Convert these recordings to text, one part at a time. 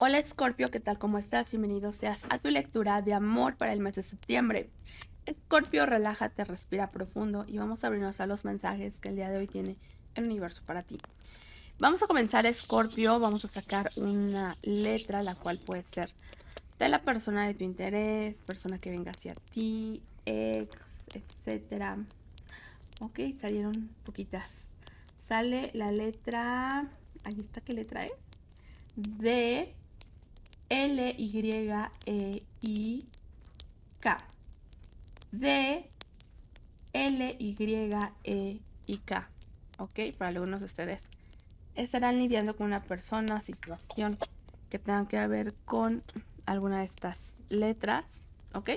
Hola Escorpio, ¿qué tal? ¿Cómo estás? Bienvenido seas a tu lectura de amor para el mes de septiembre. Escorpio, relájate, respira profundo y vamos a abrirnos a los mensajes que el día de hoy tiene el universo para ti. Vamos a comenzar, Escorpio, vamos a sacar una letra, la cual puede ser de la persona de tu interés, persona que venga hacia ti, ex, etcétera. Ok, salieron poquitas. Sale la letra, ahí está, ¿qué letra es? D, L, Y, E, I, K. D, L, Y, E, I, K. Ok, para algunos de ustedes estarán lidiando con una persona, situación que tenga que ver con alguna de estas letras. Ok,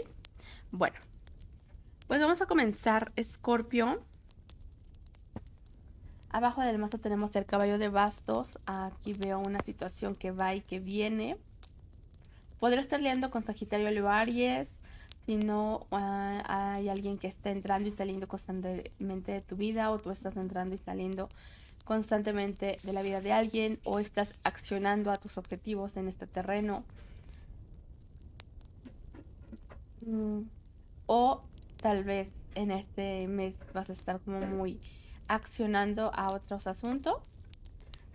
bueno, pues vamos a comenzar, Escorpio. Abajo del mazo tenemos el caballo de bastos. Aquí veo una situación que va y que viene. Podría estar liando con Sagitario, Leo, Aries. Si no, hay alguien que está entrando y saliendo constantemente de tu vida, o tú estás entrando y saliendo constantemente de la vida de alguien, o estás accionando a tus objetivos en este terreno. O tal vez en este mes vas a estar como muy accionando a otros asuntos.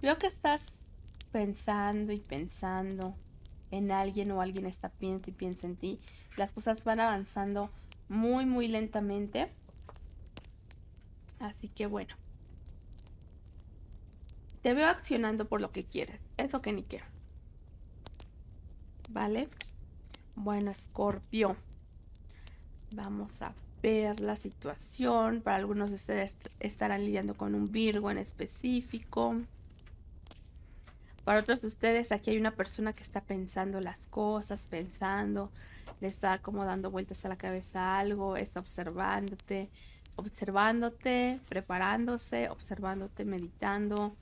Veo que estás pensando y pensando en alguien, o alguien está piensa y piensa en ti. Las cosas van avanzando muy, muy lentamente. Así que bueno, te veo accionando por lo que quieres. Eso que ni qué. ¿Vale? Bueno, Escorpio, vamos a ver la situación. Para algunos de ustedes estarán lidiando con un Virgo en específico. Para otros de ustedes, aquí hay una persona que está pensando las cosas, pensando, le está como dando vueltas a la cabeza algo, está observándote, preparándose, observándote, meditando.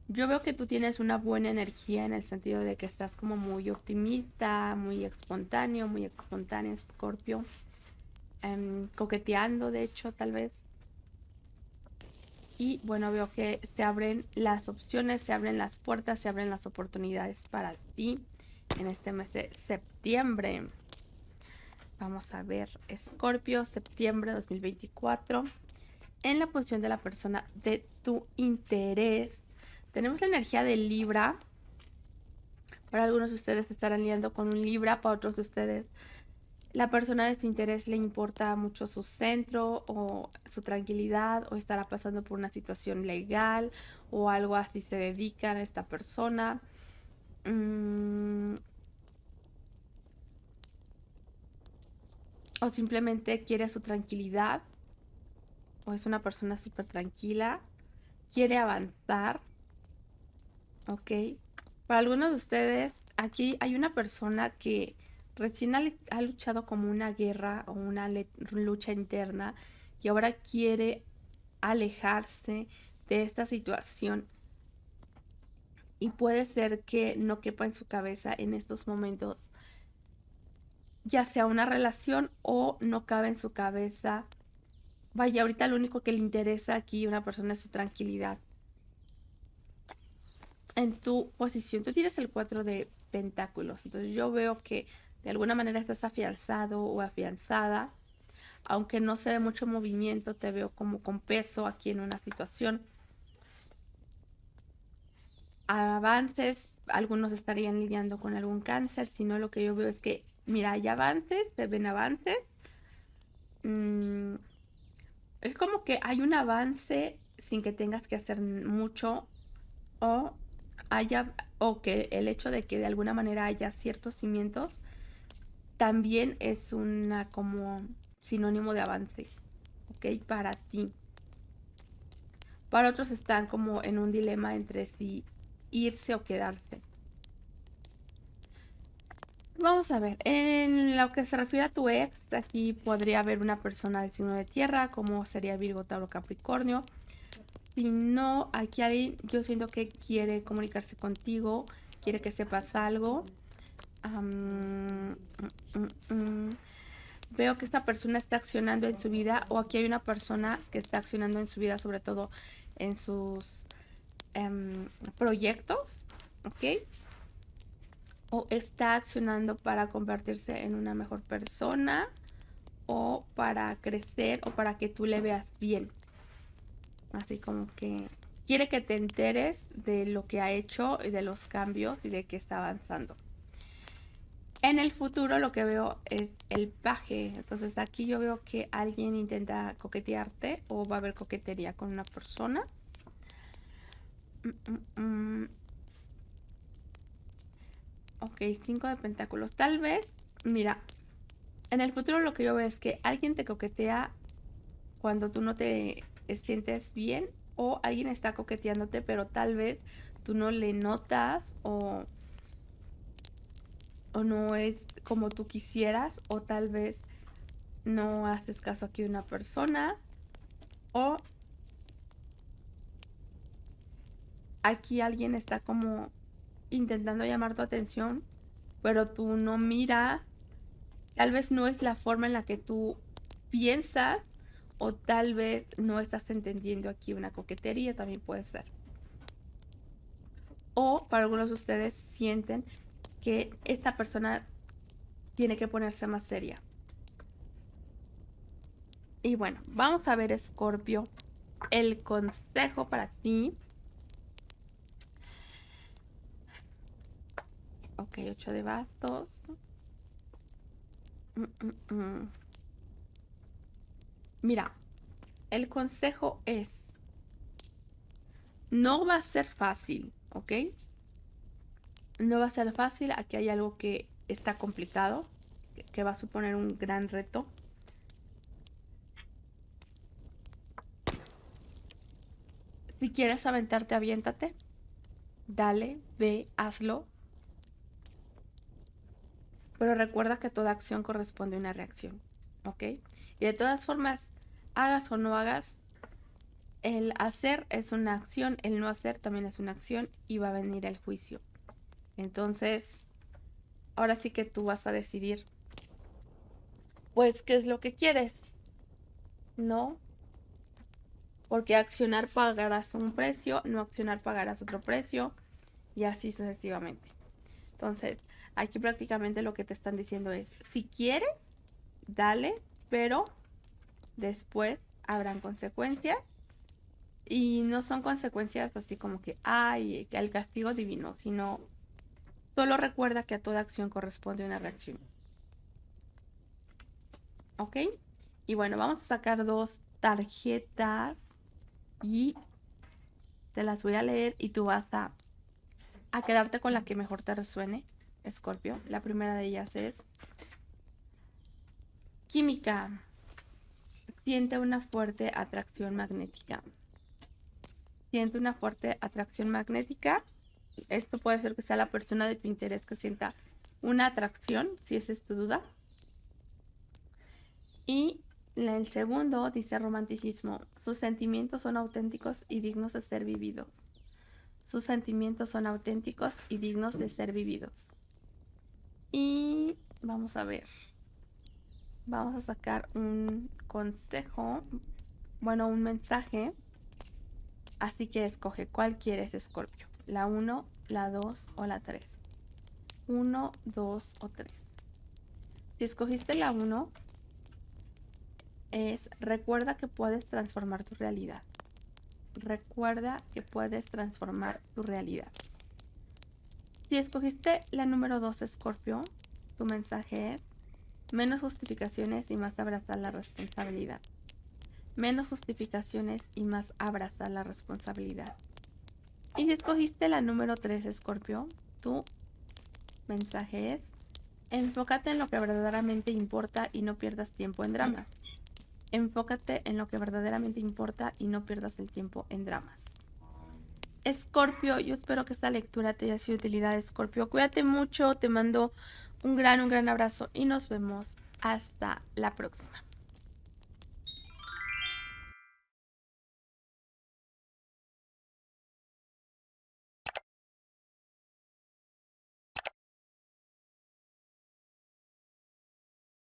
Yo veo que tú tienes una buena energía en el sentido de que estás como muy optimista, muy espontáneo, Escorpio. Coqueteando, de hecho, tal vez. Y bueno, veo que se abren las opciones, se abren las puertas, se abren las oportunidades para ti en este mes de septiembre. Vamos a ver, Escorpio, septiembre 2024. En la posición de la persona de tu interés, tenemos la energía de Libra. Para algunos de ustedes estarán lidiando con un Libra, para otros de ustedes la persona de su interés le importa mucho su centro o su tranquilidad, o estará pasando por una situación legal o algo así se dedica a esta persona. O simplemente quiere su tranquilidad, o es una persona súper tranquila, quiere avanzar. Ok. Para algunos de ustedes, aquí hay una persona que recién ha luchado como una guerra o una lucha interna, y ahora quiere alejarse de esta situación, y puede ser que no quepa en su cabeza en estos momentos, ya sea una relación, o no cabe en su cabeza. Vaya, ahorita lo único que le interesa aquí a una persona es su tranquilidad. En tu posición, tú tienes el 4 de pentáculos, entonces yo veo que de alguna manera estás afianzado o afianzada, aunque no se ve mucho movimiento, te veo como con peso aquí en una situación. Avances, algunos estarían lidiando con algún cáncer, si no, lo que yo veo es que, mira, hay avances, se ven avances. Es como que hay un avance sin que tengas que hacer mucho, o o que el hecho de que de alguna manera haya ciertos cimientos también es una como sinónimo de avance, ¿ok? Para ti. Para otros están como en un dilema entre si irse o quedarse. Vamos a ver, en lo que se refiere a tu ex, aquí podría haber una persona del signo de tierra, como sería Virgo, Tauro, Capricornio. Si no, aquí alguien, yo siento que quiere comunicarse contigo, quiere que sepas algo. Um, mm, mm, Veo que esta persona está accionando en su vida, o aquí hay una persona que está accionando en su vida, sobre todo en sus proyectos, ¿ok? O está accionando para convertirse en una mejor persona o para crecer o para que tú le veas bien. Así como que quiere que te enteres de lo que ha hecho y de los cambios y de que está avanzando. En el futuro lo que veo es el paje. Entonces aquí yo veo que alguien intenta coquetearte o va a haber coquetería con una persona. Ok, 5 de pentáculos. Tal vez, mira, en el futuro lo que yo veo es que alguien te coquetea cuando tú no te sientes bien o alguien está coqueteándote, pero tal vez tú no le notas o no es como tú quisieras o tal vez no haces caso aquí de una persona o aquí alguien está como intentando llamar tu atención, pero tú no miras, tal vez no es la forma en la que tú piensas o tal vez no estás entendiendo aquí una coquetería, también puede ser. O para algunos de ustedes sienten que esta persona tiene que ponerse más seria. Y bueno, vamos a ver, Escorpio, el consejo para ti. Ok, 8 de bastos. Mira, el consejo es, no va a ser fácil, ¿ok? No va a ser fácil, aquí hay algo que está complicado, que va a suponer un gran reto. Si quieres aventarte, aviéntate. Dale, ve, hazlo. Pero recuerda que toda acción corresponde a una reacción, ¿ok? Y de todas formas, hagas o no hagas, el hacer es una acción, el no hacer también es una acción y va a venir el juicio. Entonces, ahora sí que tú vas a decidir, pues, qué es lo que quieres, ¿no? Porque accionar pagarás un precio, no accionar pagarás otro precio y así sucesivamente. Entonces, aquí prácticamente lo que te están diciendo es, si quieres, dale, pero después habrán consecuencias y no son consecuencias así como que, ay, el castigo divino, sino solo recuerda que a toda acción corresponde una reacción. ¿Ok? Y bueno, vamos a sacar 2 tarjetas y te las voy a leer y tú vas a quedarte con la que mejor te resuene, Escorpio. La primera de ellas es química. Siente una fuerte atracción magnética. Siente una fuerte atracción magnética. Esto puede ser que sea la persona de tu interés que sienta una atracción, si esa es tu duda. Y el segundo dice romanticismo. Sus sentimientos son auténticos y dignos de ser vividos. Sus sentimientos son auténticos y dignos de ser vividos. Y vamos a ver. Vamos a sacar un consejo. Bueno, un mensaje. Así que escoge cuál quieres, Escorpio. La 1, la 2 o la 3. 1, 2 o 3. Si escogiste la 1, es recuerda que puedes transformar tu realidad. Recuerda que puedes transformar tu realidad. Si escogiste la número 2, Escorpio, tu mensaje es menos justificaciones y más abrazar la responsabilidad. Menos justificaciones y más abrazar la responsabilidad. Y si escogiste la número 3, Escorpio, tu mensaje es enfócate en lo que verdaderamente importa y no pierdas tiempo en dramas. Enfócate en lo que verdaderamente importa y no pierdas el tiempo en dramas. Escorpio, yo espero que esta lectura te haya sido de utilidad, Escorpio. Cuídate mucho, te mando un gran abrazo y nos vemos hasta la próxima.